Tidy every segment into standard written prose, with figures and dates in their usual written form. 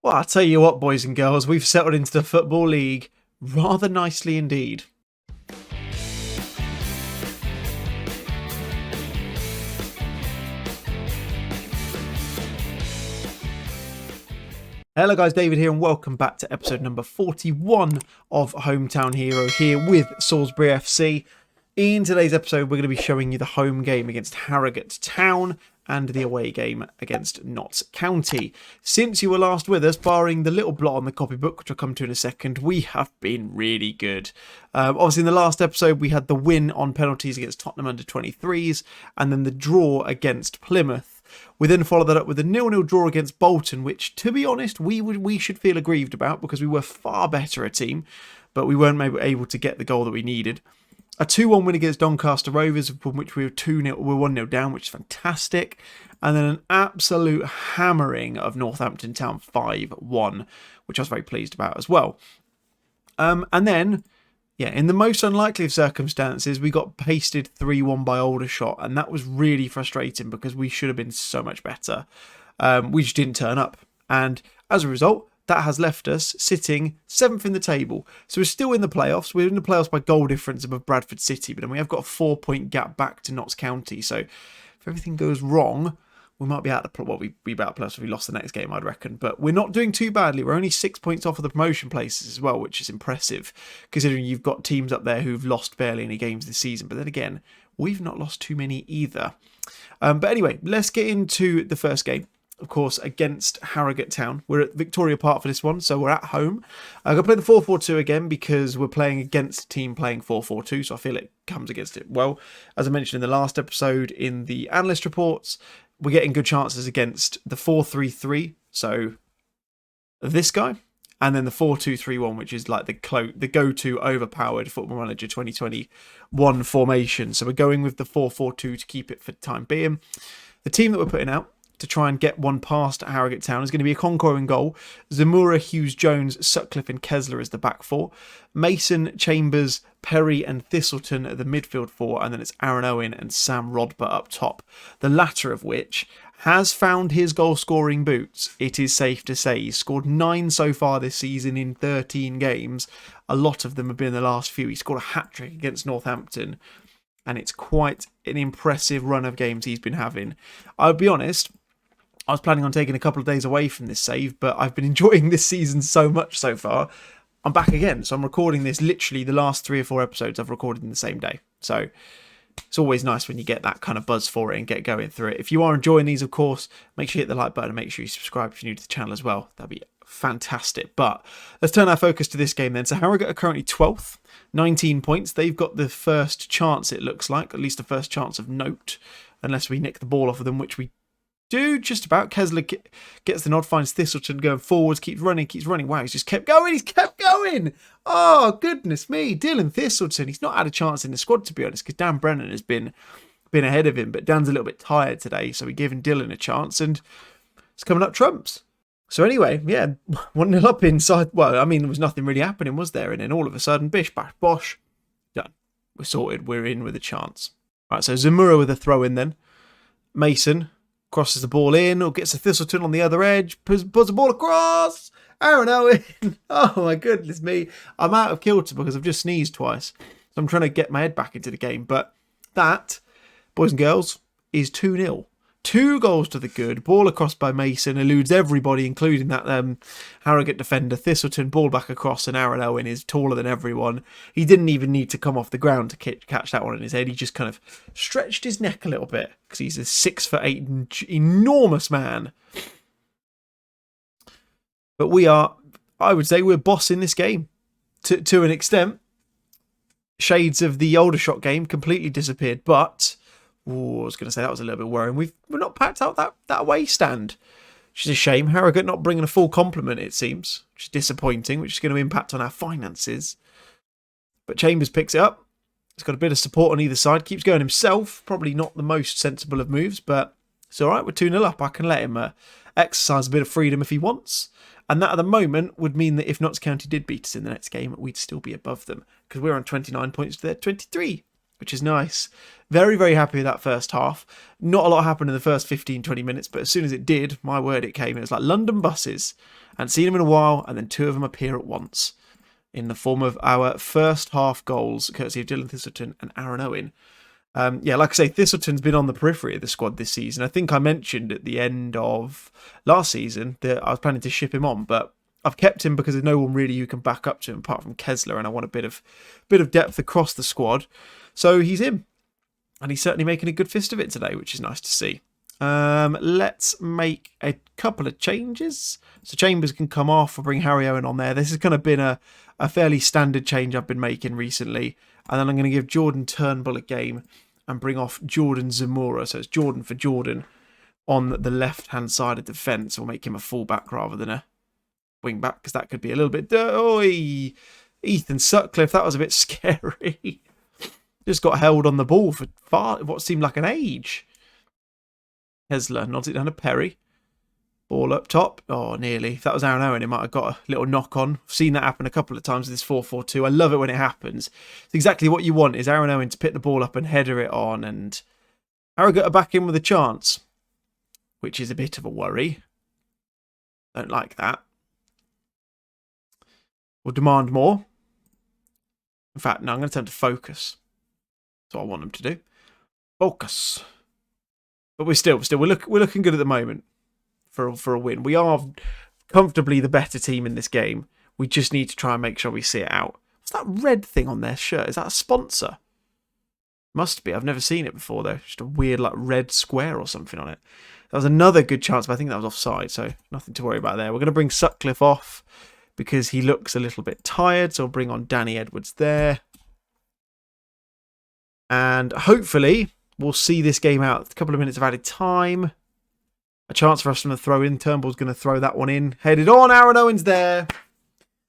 Well, I'll tell you what, boys and girls, we've settled into the Football League rather nicely indeed. Hello guys, David here and welcome back to episode number 41 of Hometown Hero here with Salisbury FC. In today's episode we're going to be showing you the home game against Harrogate Town and the away game against Notts County. Since you were last with us, barring the little blot on the copybook, which I'll come to in a second, we have been really good. Obviously in the last episode we had the win on penalties against Tottenham under 23s and then the draw against Plymouth. We then followed that up with a 0-0 draw against Bolton, which, to be honest, we should feel aggrieved about because we were far better a team, but we weren't able to get the goal that we needed. A 2-1 win against Doncaster Rovers, from which we were 1-0 down, which is fantastic. And then an absolute hammering of Northampton Town 5-1, which I was very pleased about as well. And then, yeah, in the most unlikely of circumstances, we got pasted 3-1 by Aldershot, and that was really frustrating because we should have been so much better. We just didn't turn up. And as a result, that has left us sitting 7th in the table. So we're still in the playoffs. We're in the playoffs by goal difference above Bradford City, but then we have got a 4-point gap back to Notts County. So if everything goes wrong, we might be out the well, we'd be out plus if we lost the next game, I'd reckon. But we're not doing too badly. We're only 6 points off of the promotion places as well, which is impressive, considering you've got teams up there who've lost barely any games this season. But then again, we've not lost too many either. But anyway, let's get into the first game. Of course, against Harrogate Town. We're at Victoria Park for this one, so we're at home. I'm going to play the 4-4-2 again because we're playing against a team playing 4-4-2, so I feel it comes against it well. As I mentioned in the last episode in the analyst reports, we're getting good chances against the 4-3-3, so this guy, and then the 4-2-3-1, which is like the go-to overpowered Football Manager 2021 formation. So we're going with the 4-4-2 to keep it for the time being. The team that we're putting out to try and get one past Harrogate Town is going to be a Conqueror in goal. Zamora, Hughes, Jones, Sutcliffe and Kessler as the back four. Mason, Chambers, Perry and Thistleton at the midfield four. And then it's Aaron Owen and Sam Rodber up top. The latter of which has found his goal-scoring boots. It is safe to say he's scored 9 so far this season in 13 games. A lot of them have been in the last few. He scored a hat-trick against Northampton. And it's quite an impressive run of games he's been having. I'll be honest, I was planning on taking a couple of days away from this save, but I've been enjoying this season so much so far. I'm back again, so I'm recording this literally the last 3 or 4 episodes I've recorded in the same day. So it's always nice when you get that kind of buzz for it and get going through it. If you are enjoying these, of course, make sure you hit the like button and make sure you subscribe if you're new to the channel as well. That'd be fantastic. But let's turn our focus to this game then. So Harrogate are currently 12th, 19 points. They've got the first chance, it looks like, at least the first chance of note, unless we nick the ball off of them, which we do just about. Kessler gets the nod, finds Thistleton going forwards, keeps running. Wow, he's just kept going. Oh, goodness me. Dylan Thistleton, he's not had a chance in the squad, to be honest, because Dan Brennan has been ahead of him, but Dan's a little bit tired today, so we're giving Dylan a chance, and it's coming up trumps. So anyway, yeah, 1-0 up inside. Well, I mean, there was nothing really happening, was there? And then all of a sudden, bish, bash, bosh, done. We're sorted. We're in with a chance. Right, so Zamora with a throw in then. Mason crosses the ball in, or gets a Thistleton on the other edge, puts the ball across. Aaron Owen. Oh my goodness me. I'm out of kilter because I've just sneezed twice. So I'm trying to get my head back into the game. But that, boys and girls, is 2-0. 2 goals to the good. Ball across by Mason, eludes everybody, including that Harrogate defender. Thistleton, ball back across, and Aaron Owen is taller than everyone. He didn't even need to come off the ground to catch that one in his head. He just kind of stretched his neck a little bit because he's a 6'8" enormous man. But we are, I would say, we're bossing this game to an extent. Shades of the Aldershot game completely disappeared, but I was going to say that was a little bit worrying. We're not packed out that away stand, which is a shame. Harrogate not bringing a full complement, it seems, which is disappointing, which is going to impact on our finances. But Chambers picks it up. He's got a bit of support on either side. Keeps going himself. Probably not the most sensible of moves, but it's all right. We're 2-0 up. I can let him exercise a bit of freedom if he wants. And that at the moment would mean that if Notts County did beat us in the next game, we'd still be above them because we're on 29 points to their 23. which is nice. Very, very happy with that first half. Not a lot happened in the first 15, 20 minutes, but as soon as it did, my word, it came. It was like London buses. I hadn't seen them in a while, and then two of them appear at once in the form of our first half goals, courtesy of Dylan Thistleton and Aaron Owen. Yeah, like I say, Thistleton's been on the periphery of the squad this season. I think I mentioned at the end of last season that I was planning to ship him on, but I've kept him because there's no one really who can back up to him apart from Kessler, and I want a bit of depth across the squad. So he's in, and he's certainly making a good fist of it today, which is nice to see. Let's make a couple of changes. So Chambers can come off. We'll bring Harry Owen on there. This has kind of been a fairly standard change I've been making recently. And then I'm going to give Jordan Turnbull a game and bring off Jordan Zamora. So it's Jordan for Jordan on the left-hand side of defence. We'll make him a full-back rather than a wing-back, because that could be a little bit... Oi! Ethan Sutcliffe, that was a bit scary. Just got held on the ball for what seemed like an age. Kessler nods it down to Perry. Ball up top. Oh, nearly. If that was Aaron Owen, it might have got a little knock on. I've seen that happen a couple of times with this 4-4-2. I love it when it happens. It's exactly what you want, is Aaron Owen to pick the ball up and header it on, and Harrogate are back in with a chance, which is a bit of a worry. Don't like that. We'll demand more. In fact, no, I'm going to tell them to focus. That's what I want them to do. Focus. But we're looking good at the moment for a win. We are comfortably the better team in this game. We just need to try and make sure we see it out. What's that red thing on their shirt? Is that a sponsor? Must be. I've never seen it before though. Just a weird like red square or something on it. That was another good chance, but I think that was offside, so nothing to worry about there. We're going to bring Sutcliffe off because he looks a little bit tired, so we'll bring on Danny Edwards there. And hopefully we'll see this game out. A couple of minutes of added time. A chance for us from the throw in. Turnbull's going to throw that one in. Headed on. Aaron Owen's there.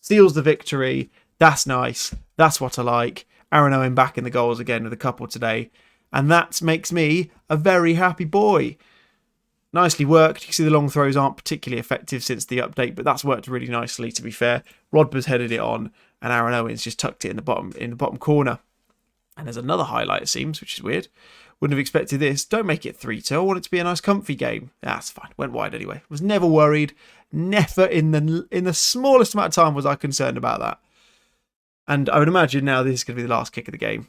Seals the victory. That's nice. That's what I like. Aaron Owen back in the goals again with a couple today. And that makes me a very happy boy. Nicely worked. You can see the long throws aren't particularly effective since the update, but that's worked really nicely, to be fair. Rodber's headed it on, and Aaron Owen's just tucked it in the bottom corner. And there's another highlight, it seems, which is weird. Wouldn't have expected this. Don't make it 3-2. I want it to be a nice comfy game. That's fine. Went wide anyway. Was never worried. Never in the smallest amount of time was I concerned about that. And I would imagine now this is going to be the last kick of the game.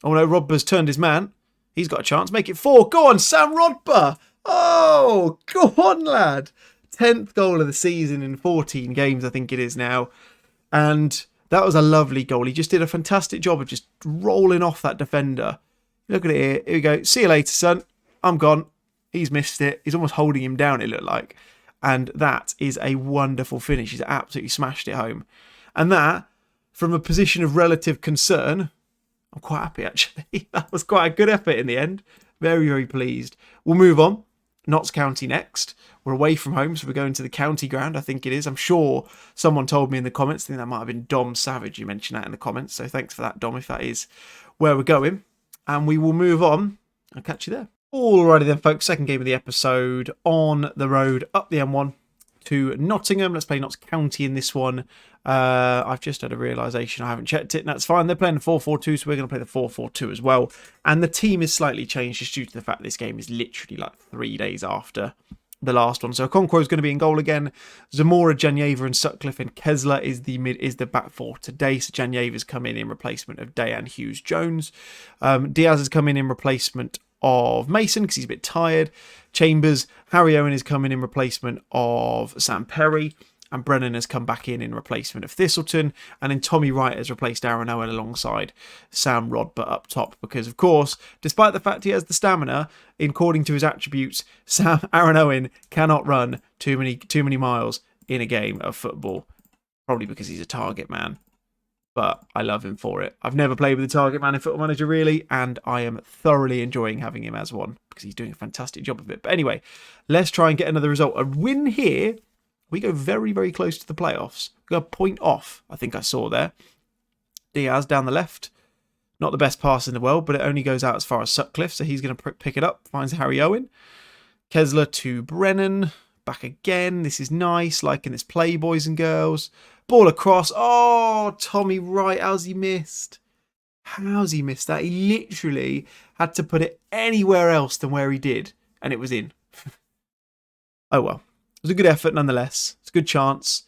Oh no, Rodber's turned his man. He's got a chance. Make it 4. Go on, Sam Rodber. Oh, go on, lad. 10th goal of the season in 14 games, I think it is now. And that was a lovely goal. He just did a fantastic job of just rolling off that defender. Look at it here. Here we go. See you later, son. I'm gone. He's missed it. He's almost holding him down, it looked like. And that is a wonderful finish. He's absolutely smashed it home. And that, from a position of relative concern, I'm quite happy, actually. That was quite a good effort in the end. Very, very pleased. We'll move on. Notts County next. We're away from home, so we're going to the county ground, I think it is. I'm sure someone told me in the comments. I think that might have been Dom Savage. You mentioned that in the comments. So thanks for that, Dom, if that is where we're going. And we will move on. I'll catch you there. Alrighty then, folks. Second game of the episode on the road up the M1 to Nottingham. Let's play Notts County in this one. I've just had a realisation I haven't checked it, and that's fine. They're playing the 4-4-2, so we're going to play the 4-4-2 as well. And the team is slightly changed just due to the fact this game is literally like 3 days after the last one. So Okonkwo is going to be in goal again. Zamora, Janyeva and Sutcliffe and Kessler is the back four today. So Janyeva's come in replacement of Dayan Hughes-Jones. Diaz has come in replacement of Mason because he's a bit tired. Chambers, Harry Owen is coming in replacement of Sam Perry. And Brennan has come back in replacement of Thistleton. And then Tommy Wright has replaced Aaron Owen alongside Sam Rodber up top. Because, of course, despite the fact he has the stamina, according to his attributes, Aaron Owen cannot run too many miles in a game of football. Probably because he's a target man. But I love him for it. I've never played with a target man in Football Manager, really. And I am thoroughly enjoying having him as one. Because he's doing a fantastic job of it. But anyway, let's try and get another result. A win here. We go very, very close to the playoffs. We go a point off, I think I saw there. Diaz down the left. Not the best pass in the world, but it only goes out as far as Sutcliffe, so he's going to pick it up. Finds Harry Owen. Kessler to Brennan. Back again. This is nice, liking this play, boys and girls. Ball across. Oh, Tommy Wright, how's he missed? How's he missed that? He literally had to put it anywhere else than where he did, and it was in. Oh well. It was a good effort nonetheless. It's a good chance.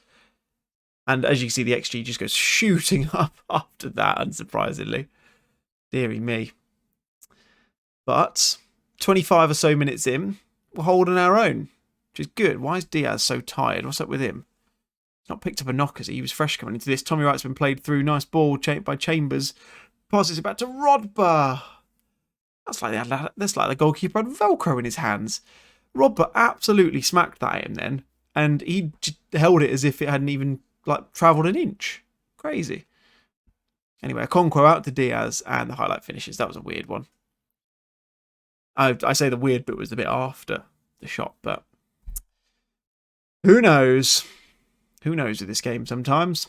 And as you can see, the XG just goes shooting up after that, unsurprisingly. Deary me. But 25 or so minutes in, we're holding our own, which is good. Why is Diaz so tired? What's up with him? He's not picked up a knock, as he was fresh coming into this. Tommy Wright's been played through. Nice ball by Chambers. Passes it back to Rodber. That's like the goalkeeper had Velcro in his hands. Rodber absolutely smacked that at him then, and he just held it as if it hadn't even travelled an inch. Crazy. Anyway, Okonkwo out to Diaz, and the highlight finishes. That was a weird one. I say the weird bit was the bit after the shot, but who knows? Who knows with this game sometimes?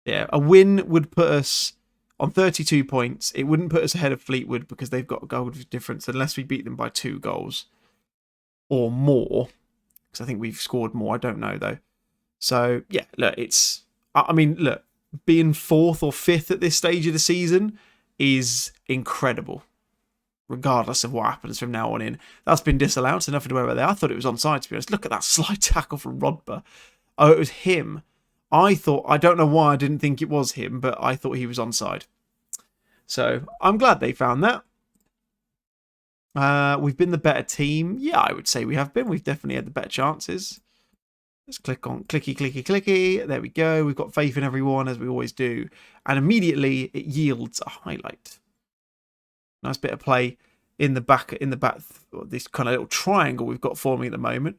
Yeah, a win would put us on 32 points. It wouldn't put us ahead of Fleetwood because they've got a goal difference unless we beat them by 2 goals or more. Because I think we've scored more. I don't know, though. So, yeah, look, look, being 4th or 5th at this stage of the season is incredible. Regardless of what happens from now on in. That's been disallowed, so nothing to worry about there. I thought it was onside, to be honest. Look at that slide tackle from Rodber. Oh, it was him. I don't know why I didn't think it was him, but I thought he was onside. So, I'm glad they found that. We've been the better team. Yeah, I would say we have been. We've definitely had the better chances. Let's click on clicky. There we go. We've got faith in everyone, as we always do. And immediately, it yields a highlight. Nice bit of play in the back, this kind of little triangle we've got forming at the moment.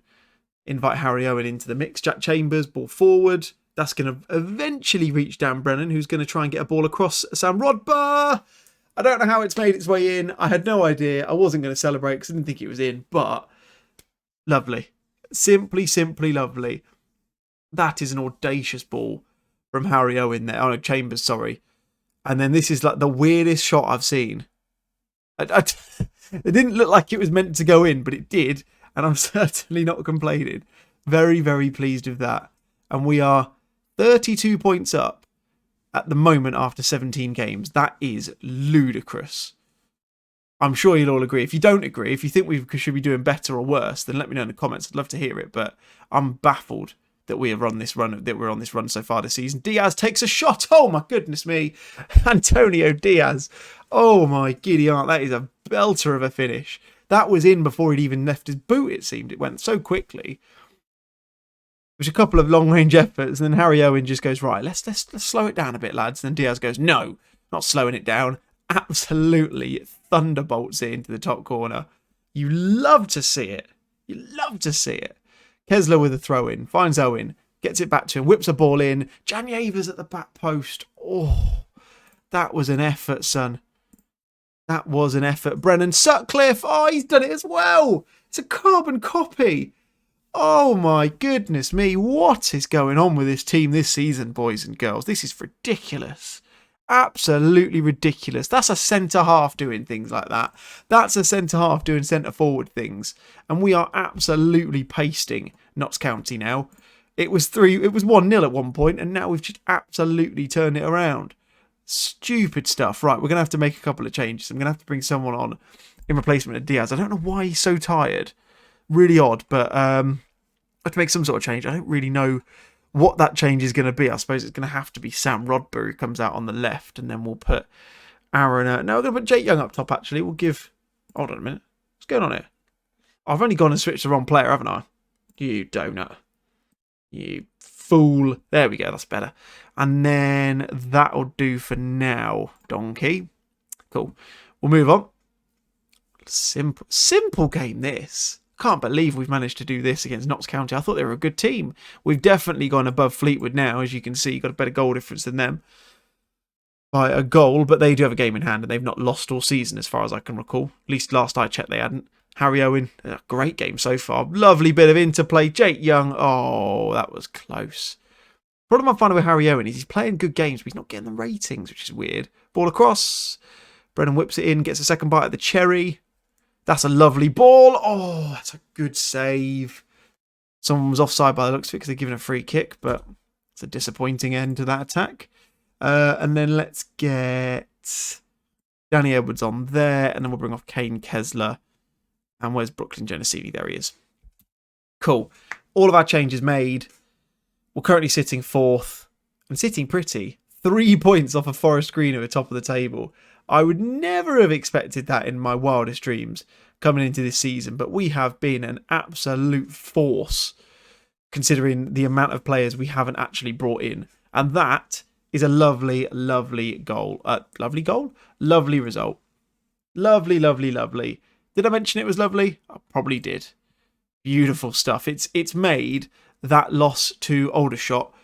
Invite Harry Owen into the mix. Jack Chambers, ball forward. That's going to eventually reach Dan Brennan, who's going to try and get a ball across Sam Rodber. I don't know how it's made its way in. I had no idea. I wasn't going to celebrate because I didn't think it was in, but lovely. Simply lovely. That is an audacious ball from Harry Owen there. Oh, no, Chambers, sorry. And then this is like the weirdest shot I've seen. It didn't look like it was meant to go in, but it did. And I'm certainly not complaining. Very, very pleased with that. And we are 32 points up at the moment after 17 games. That is ludicrous. I'm sure you'll all agree. If you don't agree, if you think we should be doing better or worse, then let me know in the comments. I'd love to hear it. But I'm baffled that we're on this run so far this season. Diaz takes a shot. Oh my goodness me. Antonio Diaz. Oh my giddy aunt. That is a belter of a finish. That was in before he'd even left his boot, it seemed. It went so quickly. It was a couple of long-range efforts, and then Harry Owen just goes, right, let's slow it down a bit, lads. And then Diaz goes, no, not slowing it down. Absolutely thunderbolts it into the top corner. You love to see it. You love to see it. Kessler with a throw-in, finds Owen, gets it back to him, whips a ball in. Jan Yavers at the back post. Oh, that was an effort, son. That was an effort. Brennan Sutcliffe. Oh, he's done it as well. It's a carbon copy. Oh, my goodness me. What is going on with this team this season, boys and girls? This is ridiculous. Absolutely ridiculous. That's a centre-half doing things like that. That's a centre-half doing centre-forward things. And we are absolutely pasting Notts County now. It was 1-0 at one point, and now we've just absolutely turned it around. Stupid stuff. Right, we're going to have to make a couple of changes. I'm going to have to bring someone on in replacement of Diaz. I don't know why he's so tired. Really odd, but I have to make some sort of change. I don't really know what that change is going to be. I suppose it's going to have to be Sam Rodber who comes out on the left, and then we'll put Aaron... No, we're going to put Jake Young up top, actually. We'll give... Hold on a minute. What's going on here? I've only gone and switched the wrong player, haven't I? You donut. You fool. There we go, that's better. And then that'll do for now, donkey. Cool. We'll move on. Simple game, this. Can't believe we've managed to do this against Notts County. I thought they were a good team. We've definitely gone above Fleetwood now, as you can see. Got a better goal difference than them by a goal, but they do have a game in hand, and they've not lost all season as far as I can recall. At least last I checked they hadn't. Harry Owen, a great game so far. Lovely bit of interplay. Jake Young, oh, that was close. Problem I'm finding with Harry Owen is he's playing good games, but he's not getting the ratings, which is weird. Ball across. Brennan whips it in, gets a second bite at the cherry. That's a lovely ball. Oh, that's a good save. Someone was offside by the looks of it because they're given a free kick, but it's a disappointing end to that attack. And then let's get Danny Edwards on there. And then we'll bring off Kane Kessler. And where's Brooklyn Genesini? There he is. Cool. All of our changes made. We're currently sitting 4th. And sitting pretty. 3 points off of Forest Green at the top of the table. I would never have expected that in my wildest dreams coming into this season. But we have been an absolute force considering the amount of players we haven't actually brought in. And that is a lovely, lovely goal. Lovely goal? Lovely result. Lovely, lovely, lovely. Did I mention it was lovely? I probably did. Beautiful stuff. It's made that loss to Aldershot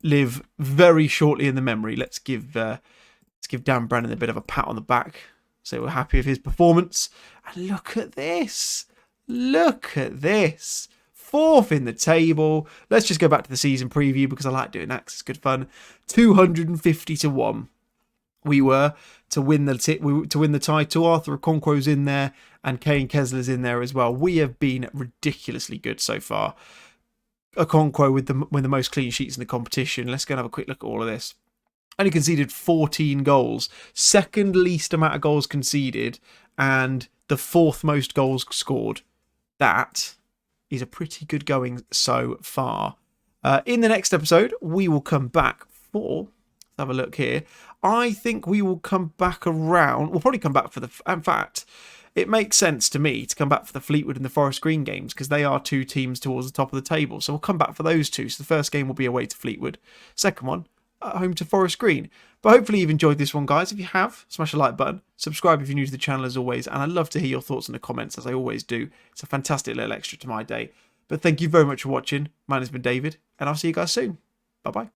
live very shortly in the memory. Let's give Dan Brennan a bit of a pat on the back. Say we're happy with his performance. And look at this. Look at this. 4th in the table. Let's just go back to the season preview because I like doing that because it's good fun. 250-1. We were to win the title. Arthur Okonkwo's in there and Kane Kessler's in there as well. We have been ridiculously good so far. Okonkwo with the most clean sheets in the competition. Let's go and have a quick look at all of this. Only conceded 14 goals. 2nd least amount of goals conceded and the 4th most goals scored. That is a pretty good going so far. In the next episode, we will come back for... Let's have a look here. I think we will come back around... We'll probably come back for the... In fact, it makes sense to me to come back for the Fleetwood and the Forest Green games because they are 2 teams towards the top of the table. So we'll come back for those 2. So the first game will be away to Fleetwood. Second one, at home to Forest Green. But hopefully you've enjoyed this one, guys. If you have, smash the like button. Subscribe if you're new to the channel as always. And I'd love to hear your thoughts in the comments as I always do. It's a fantastic little extra to my day. But thank you very much for watching. Mine has been David. And I'll see you guys soon. Bye-bye.